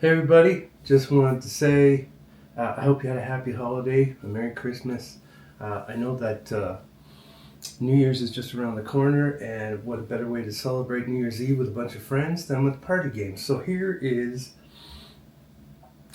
Hey everybody, just wanted to say I hope you had a happy holiday, a Merry Christmas. I know that New Year's is just around the corner, and what a better way to celebrate New Year's Eve with a bunch of friends than with party games. So here is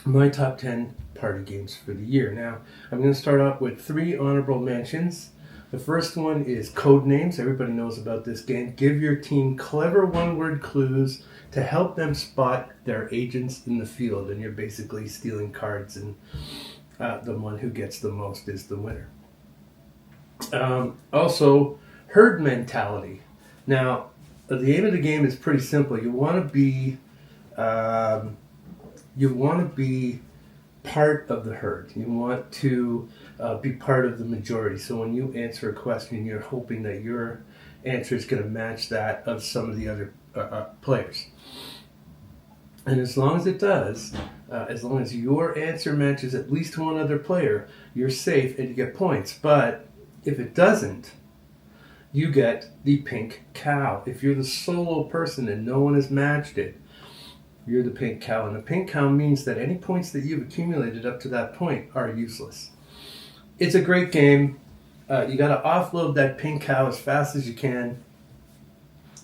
my top 10 party games for the year. Now, I'm going to start out with 3 honorable mentions. The first one is Code Names. Everybody knows about this game. Give your team clever one-word clues to help them spot their agents in the field, and you're basically stealing cards, and the one who gets the most is the winner. Also, herd mentality. Now, the aim of the game is pretty simple. You want to be part of the herd. You want to be part of the majority. So when you answer a question, you're hoping that your answer is going to match that of some of the other players. And as long as it does, as long as your answer matches at least one other player, you're safe and you get points. But if it doesn't, you get the pink cow. If you're the solo person and no one has matched it, you're the pink cow. And the pink cow means that any points that you've accumulated up to that point are useless. It's a great game. You got to offload that pink cow as fast as you can.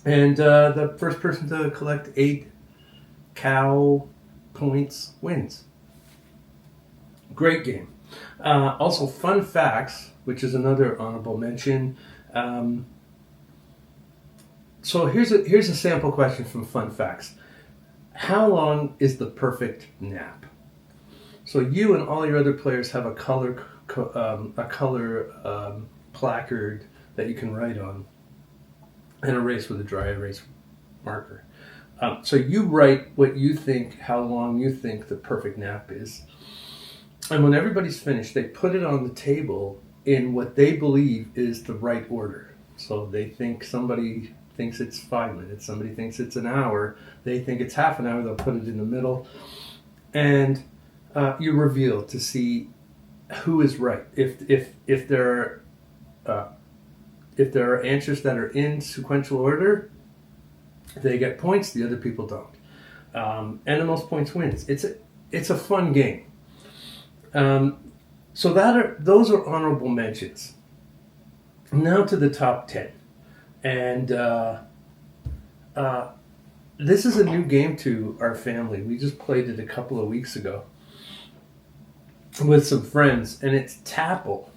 And the first person to collect 8 cow points wins. Great game. Also, fun facts, which is another honorable mention. So here's a sample question from Fun Facts. How long is the perfect nap? So you and all your other players have a color placard that you can write on and erase with a dry erase marker. So you write what you think, how long you think the perfect nap is. And when everybody's finished, they put it on the table in what they believe is the right order. So they think somebody thinks it's 5 minutes, somebody thinks it's an hour, they think it's half an hour, they'll put it in the middle. And you reveal to see who is right. If there are answers that are in sequential order, they get points, the other people don't. And the most points wins. It's a fun game. So those are honorable mentions. Now to the top 10. And this is a new game to our family. We just played it a couple of weeks ago with some friends, and it's taple.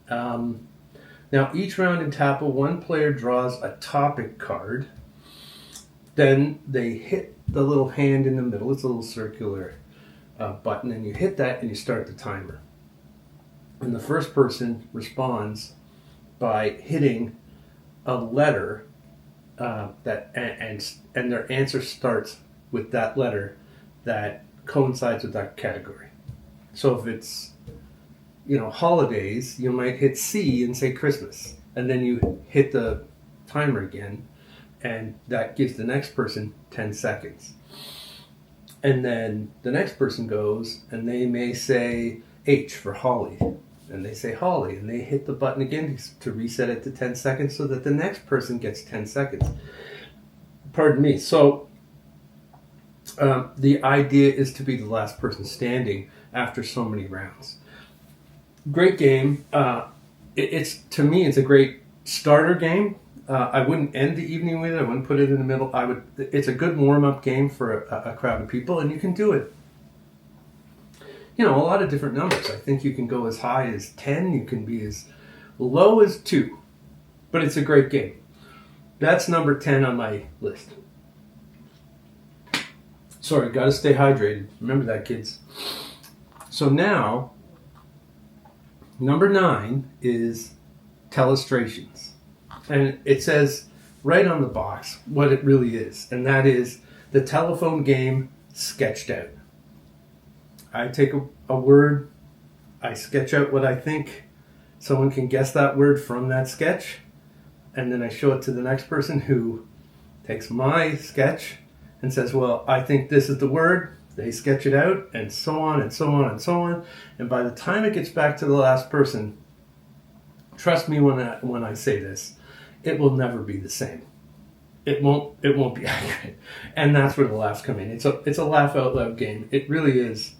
Now, each round in taple, one player draws a topic card. Then they hit the little hand in the middle. It's a little circular button, and you hit that and you start the timer. And the first person responds by hitting a letter and their answer starts with that letter that coincides with that category. So if it's holidays, you might hit C and say Christmas, and then you hit the timer again, and that gives the next person 10 seconds. And then the next person goes, and they may say H for Holly, and they say Holly, and they hit the button again to reset it to 10 seconds so that the next person gets 10 seconds. Pardon me. So the idea is to be the last person standing after so many rounds. Great game. To me, it's a great starter game. I wouldn't end the evening with it. I wouldn't put it in the middle. It's a good warm-up game for a crowd of people, and you can do it. A lot of different numbers. I think you can go as high as 10. You can be as low as 2. But it's a great game. That's number 10 on my list. Sorry, got to stay hydrated. Remember that, kids. So now, number 9 is telestrations. And it says right on the box what it really is. And that is the telephone game sketched out. I take a word, I sketch out what I think someone can guess that word from that sketch, and then I show it to the next person who takes my sketch and says, well, I think this is the word. They sketch it out, and so on and so on and so on. And by the time it gets back to the last person, trust me when I say this, it will never be the same. it won't be accurate, and that's where the laughs come in. It's a laugh out loud game. It really is.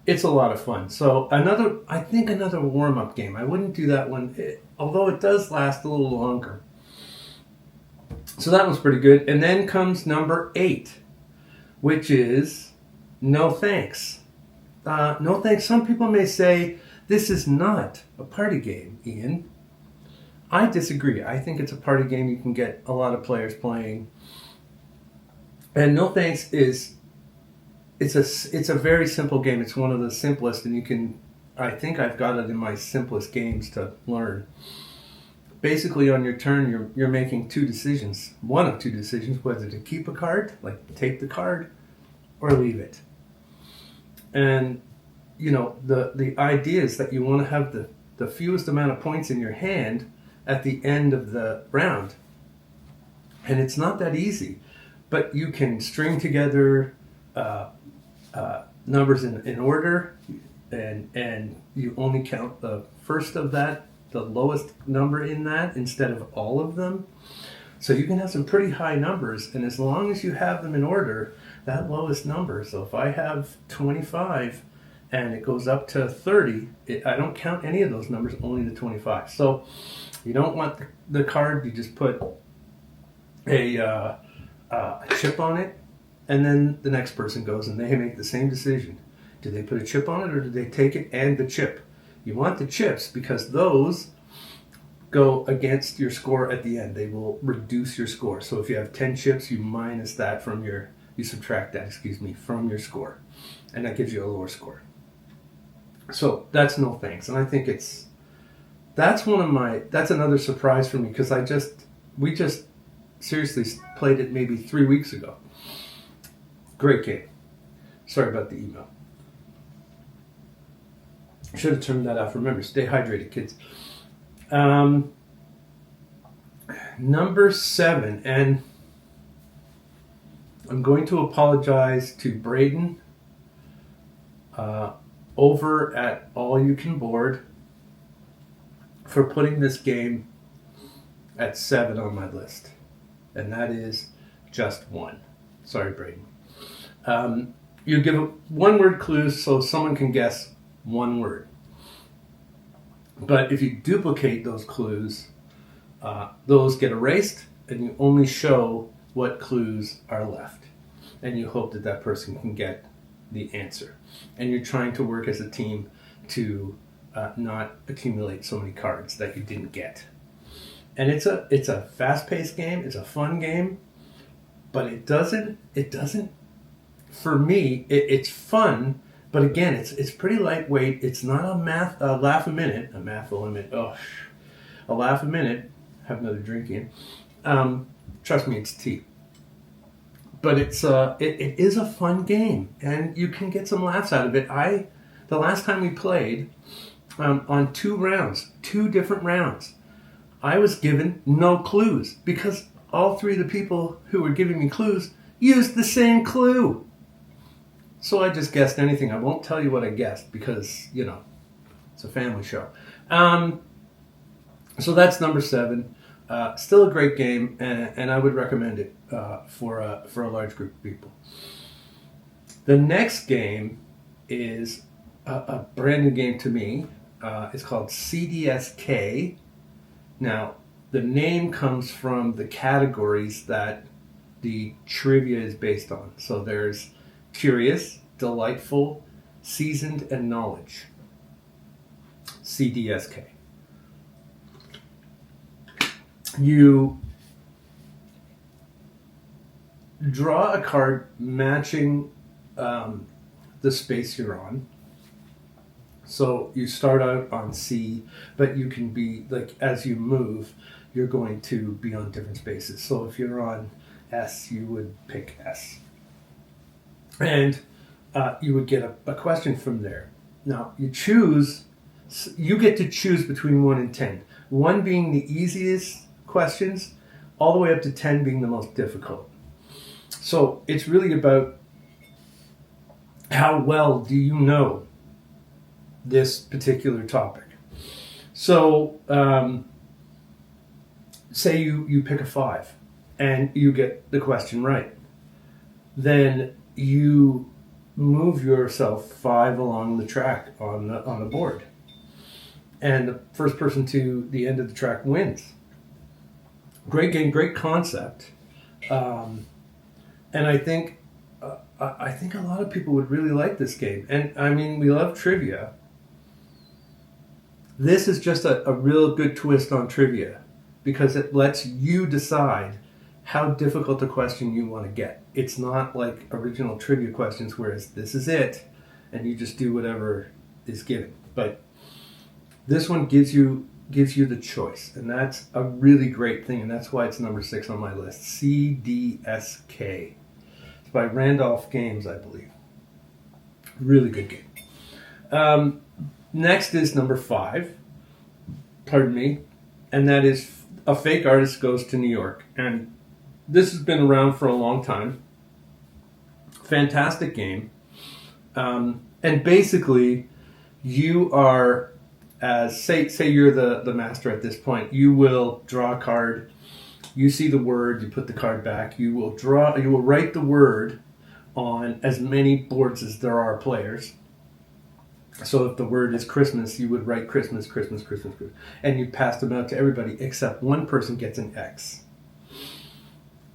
It's a lot of fun. So I think another warm up game. I wouldn't do that one, although it does last a little longer. So that one's pretty good. And then comes number 8, which is No Thanks. No Thanks. Some people may say this is not a party game, Ian. I disagree. I think it's a party game you can get a lot of players playing. And No Thanks it's a very simple game. It's one of the simplest, and I think I've got it in my simplest games to learn. Basically, on your turn, you're making two decisions. One of two decisions, whether to keep a card, like take the card, or leave it. And, the idea is that you want to have the fewest amount of points in your hand at the end of the round. And it's not that easy, but you can string together numbers in order, and you only count the first of that, the lowest number in that, instead of all of them. So you can have some pretty high numbers, and as long as you have them in order, that lowest number. So if I have 25 and it goes up to 30, I don't count any of those numbers, only the 25. So you don't want the card, you just put a chip on it, and then the next person goes and they make the same decision. Do they put a chip on it, or do they take it and the chip? You want the chips because those go against your score at the end. They will reduce your score. So if you have 10 chips, you minus that you subtract that, from your score. And that gives you a lower score. So that's No Thanks. And I think that's another surprise for me, because we just seriously played it maybe 3 weeks ago. Great game. Sorry about the email. Should have turned that off. Remember, stay hydrated, kids. Number 7, and I'm going to apologize to Braden over at All You Can Board for putting this game at 7 on my list, and that is Just One. Sorry, Braden. You give one-word clues so someone can guess one word. But if you duplicate those clues, those get erased, and you only show what clues are left. And you hope that person can get the answer. And you're trying to work as a team to not accumulate so many cards that you didn't get. And it's a fast-paced game. It's a fun game, but it doesn't. For me, it's fun. But again, it's pretty lightweight. It's not a laugh a minute. A laugh a minute. Have another drink in. Trust me, it's tea. But it is a fun game, and you can get some laughs out of it. The last time we played, on 2 different rounds, I was given no clues because all 3 of the people who were giving me clues used the same clue. So I just guessed anything. I won't tell you what I guessed because, it's a family show. So that's number 7. Still a great game, and I would recommend it for a large group of people. The next game is a brand new game to me. It's called CDSK. Now, the name comes from the categories that the trivia is based on. So there's Curious, Delightful, Seasoned, and Knowledge. CDSK. You draw a card matching the space you're on. So you start out on C, but you can be, as you move, you're going to be on different spaces. So if you're on S, you would pick S. And you would get a question from there. Now, you get to choose between 1 and 10. 1 being the easiest questions, all the way up to 10 being the most difficult. So it's really about how well do you know this particular topic. So say you pick a 5. and you get the question right, then you move yourself 5 along the track on the board, and the first person to the end of the track wins. Great game, great concept, and I think a lot of people would really like this game. And I mean, we love trivia. This is just a real good twist on trivia, because it lets you decide how difficult a question you want to get. It's not like original trivia questions, whereas this is it, and you just do whatever is given. But this one gives you the choice, and that's a really great thing, and that's why it's number 6 on my list. CDSK. It's by Randolph Games, I believe. Really good game. Next is number 5. Pardon me. And that is A Fake Artist Goes to New York. And this has been around for a long time. Fantastic game. And basically, you are, say you're the master at this point. You will draw a card. You see the word. You put the card back. You will write the word on as many boards as there are players. So if the word is Christmas, you would write Christmas, Christmas, Christmas, Christmas. And you pass them out to everybody, except one person gets an X.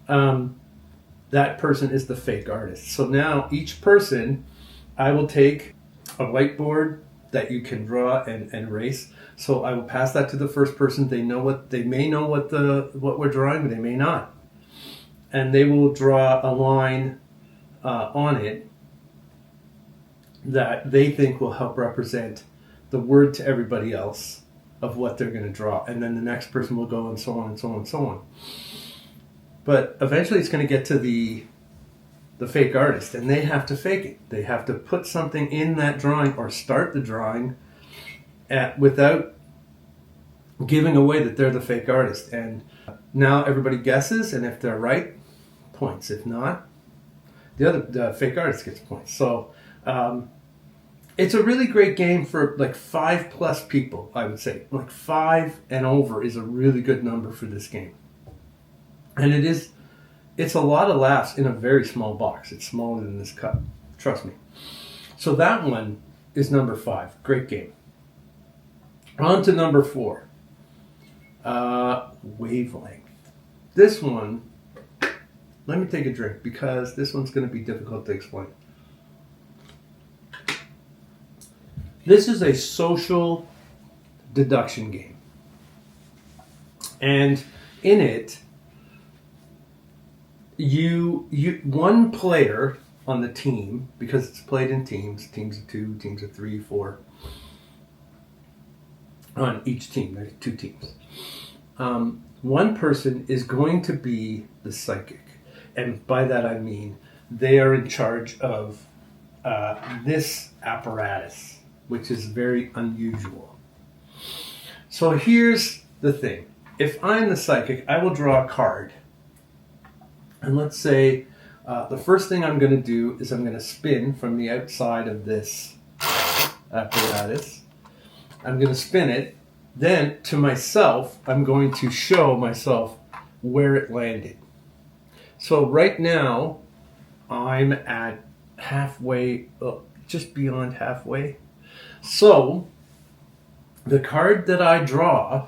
That person is the fake artist. So now each person, I will take a whiteboard that you can draw and erase. So I will pass that to the first person. They may know what we're drawing, but they may not. And they will draw a line on it that they think will help represent the word to everybody else of what they're going to draw. And then the next person will go, and so on and so on and so on. But eventually it's going to get to the fake artist, and they have to fake it. They have to put something in that drawing or start the drawing without giving away that they're the fake artist. And now everybody guesses, and if they're right, points. If not, the fake artist gets points. So it's a really great game for like 5+ people, I would say. Like 5 and over is a really good number for this game. And it's a lot of laughs in a very small box. It's smaller than this cup. Trust me. So that one is number 5. Great game. On to number 4. Wavelength. This one, let me take a drink because this one's going to be difficult to explain. This is a social deduction game. And in it, one player on the team, because it's played in teams of 2, teams of 3, 4, on each team. There's 2 teams. One person is going to be the psychic, and by that I mean they are in charge of this apparatus, which is very unusual. So here's the thing. If I'm the psychic, I will draw a card. And let's say the first thing I'm going to do is I'm going to spin from the outside of this apparatus. I'm going to spin it. Then to myself, I'm going to show myself where it landed. So right now, I'm at halfway, just beyond halfway. So the card that I draw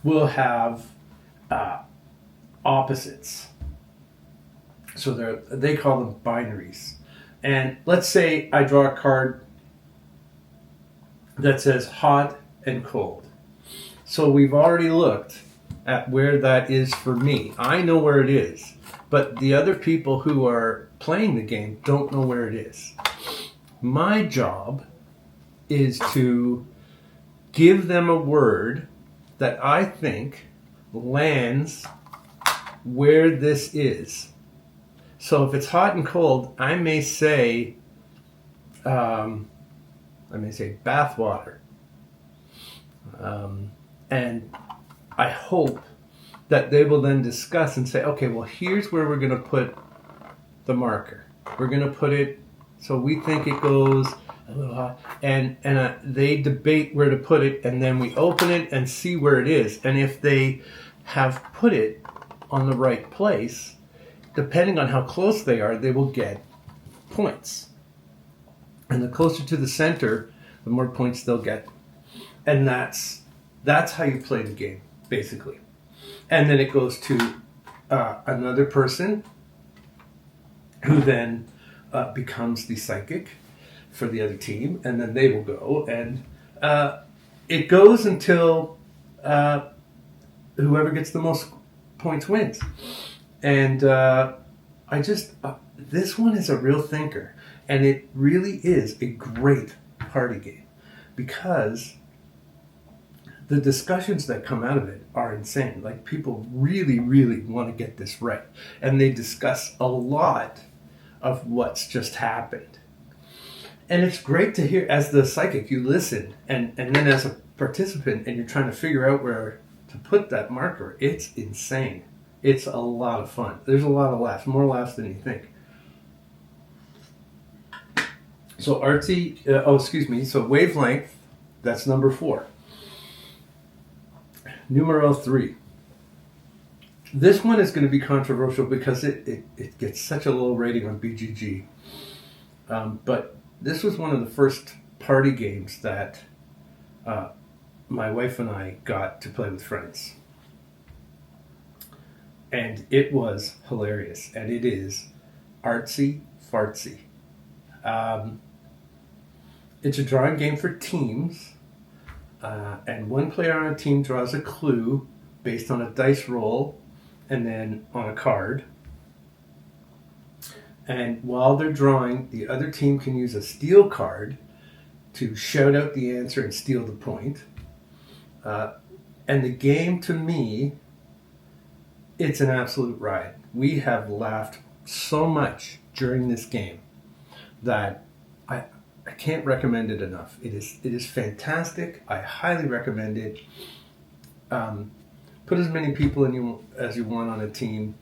will have opposites. So they call them binaries. And let's say I draw a card that says hot and cold. So we've already looked at where that is for me. I know where it is, but the other people who are playing the game don't know where it is. My job is to give them a word that I think lands where this is. So if it's hot and cold, I may say bathwater. And I hope that they will then discuss and say, okay, well, here's where we're going to put the marker. We're going to put it so we think it goes a little hot. And they debate where to put it, and then we open it and see where it is. And if they have put it on the right place, depending on how close they are, they will get points. And the closer to the center, the more points they'll get. And that's how you play the game, basically. And then it goes to another person who then becomes the psychic for the other team, and then they will go. And it goes until whoever gets the most points wins. And this one is a real thinker. And it really is a great party game because the discussions that come out of it are insane. Like, people really, really want to get this right. And they discuss a lot of what's just happened. And it's great to hear, as the psychic, you listen, and then as a participant, and you're trying to figure out where to put that marker. It's insane. It's a lot of fun. There's a lot of laughs, more laughs than you think. So so Wavelength, that's number 4. Numero 3. This one is going to be controversial because it gets such a low rating on BGG. But this was one of the first party games that my wife and I got to play with friends. And it was hilarious. And it is Arty Fartsy. It's a drawing game for teams. And one player on a team draws a clue based on a dice roll and then on a card. And while they're drawing, the other team can use a steal card to shout out the answer and steal the point. And the game, to me, it's an absolute ride. We have laughed so much during this game that I can't recommend it enough. It is fantastic. I highly recommend it. Put as many people as you want on a team.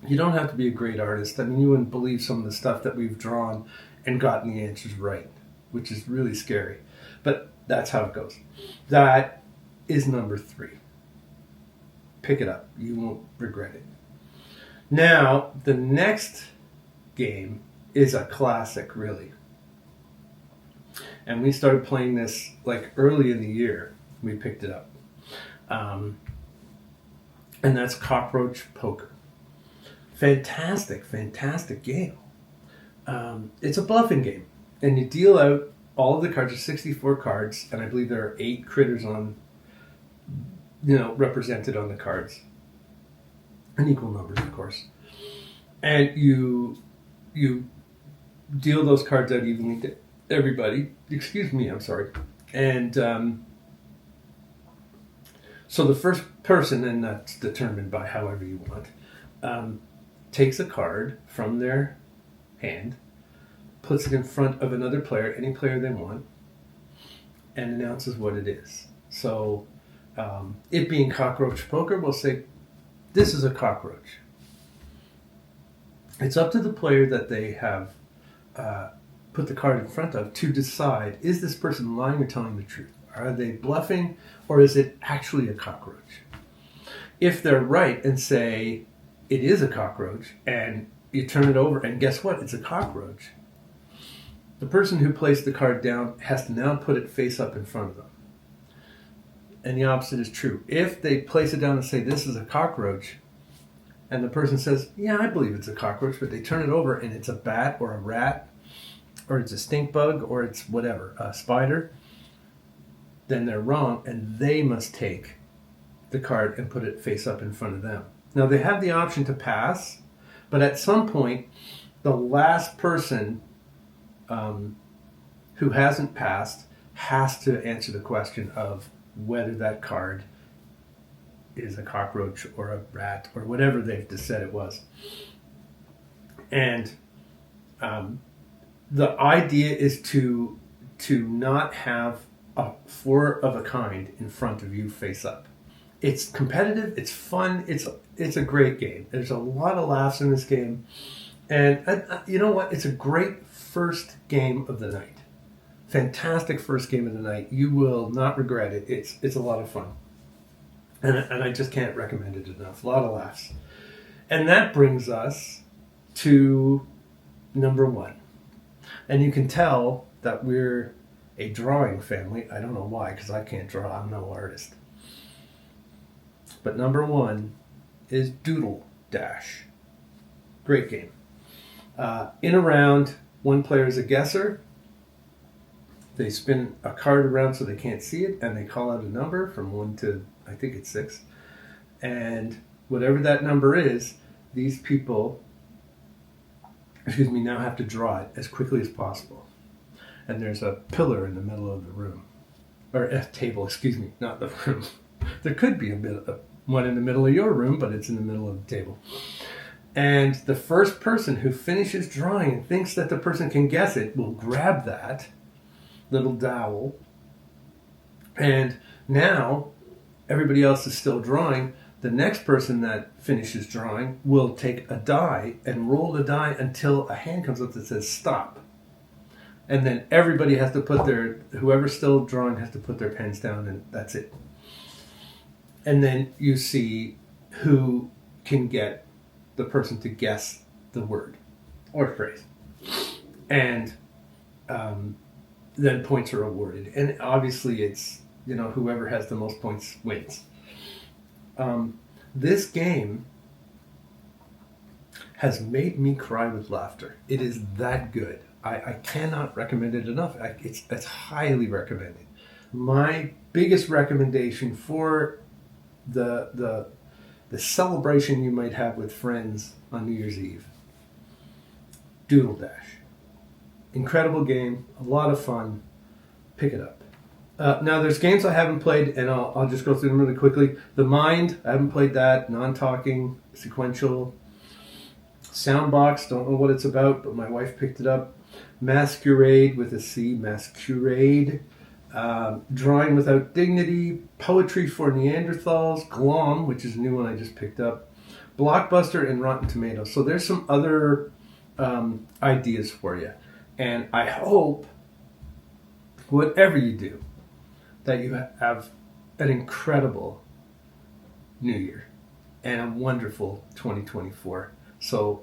You don't have to be a great artist. I mean, you wouldn't believe some of the stuff that we've drawn and gotten the answers right, which is really scary. But that's how it goes. That is number 3. Pick it up. You won't regret it. Now, the next game is a classic, really. And we started playing this like early in the year. We picked it up. And that's Cockroach Poker. Fantastic, fantastic game. It's a bluffing game. And you deal out all of the cards. There's 64 cards. And I believe there are 8 critters represented on the cards. In equal numbers, of course. And you deal those cards out evenly to everybody. Excuse me, I'm sorry. And so the first person, and that's determined by however you want, takes a card from their hand, puts it in front of another player, any player they want, and announces what it is. So it being Cockroach Poker, we'll say, this is a cockroach. It's up to the player that they have put the card in front of to decide, is this person lying or telling the truth? Are they bluffing, or is it actually a cockroach? If they're right and say it is a cockroach, and you turn it over and guess what? It's a cockroach. The person who placed the card down has to now put it face up in front of them. And the opposite is true. If they place it down and say this is a cockroach, and the person says, yeah, I believe it's a cockroach, but they turn it over and it's a bat or a rat, or it's a stink bug, or it's whatever, a spider, then they're wrong, and they must take the card and put it face up in front of them. Now, they have the option to pass, but at some point, the last person who hasn't passed has to answer the question of whether that card is a cockroach or a rat or whatever they've just said it was. And the idea is to not have a 4 of a kind in front of you face up. It's competitive, it's fun, it's a great game. There's a lot of laughs in this game. And you know what? It's a great first game of the night. Fantastic first game of the night. You will not regret it. It's a lot of fun. And I just can't recommend it enough. A lot of laughs. And that brings us to number 1. And you can tell that we're a drawing family. I don't know why, because I can't draw. I'm no artist. But number 1 is Doodle Dash. Great game. In a round, one player is a guesser. They spin a card around so they can't see it, and they call out a number from 1 to, I think it's 6. And whatever that number is, these people, now have to draw it as quickly as possible. And there's a pillar in the middle of the room. Or a table, not the room. There could be one in the middle of your room, but it's in the middle of the table. And the first person who finishes drawing and thinks that the person can guess it will grab that little dowel. And now everybody else is still drawing. The next person that finishes drawing will take a die and roll the die until a hand comes up that says stop. And then everybody has to whoever's still drawing has to put their pens down, and that's it. And then you see who can get the person to guess the word or phrase. And then points are awarded. And obviously it's, whoever has the most points wins. This game has made me cry with laughter. It is that good. I cannot recommend it enough. It's highly recommended. My biggest recommendation for the celebration you might have with friends on New Year's Eve, Doodle Dash. Incredible game, a lot of fun. Pick it up. Now there's games I haven't played, and I'll just go through them really quickly. The Mind, I haven't played that. Non-talking, sequential. Soundbox, don't know what it's about, but my wife picked it up. Masquerade with a C, Masquerade. Drawing Without Dignity. Poetry for Neanderthals. Glom, which is a new one I just picked up. Blockbuster and Rotten Tomatoes. So there's some other ideas for you. And I hope, whatever you do, that you have an incredible New Year and a wonderful 2024. So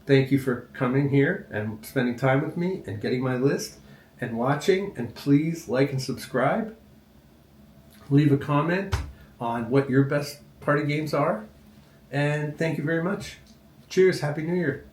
thank you for coming here and spending time with me and getting my list and watching. And please like and subscribe. Leave a comment on what your best party games are. And thank you very much. Cheers. Happy New Year.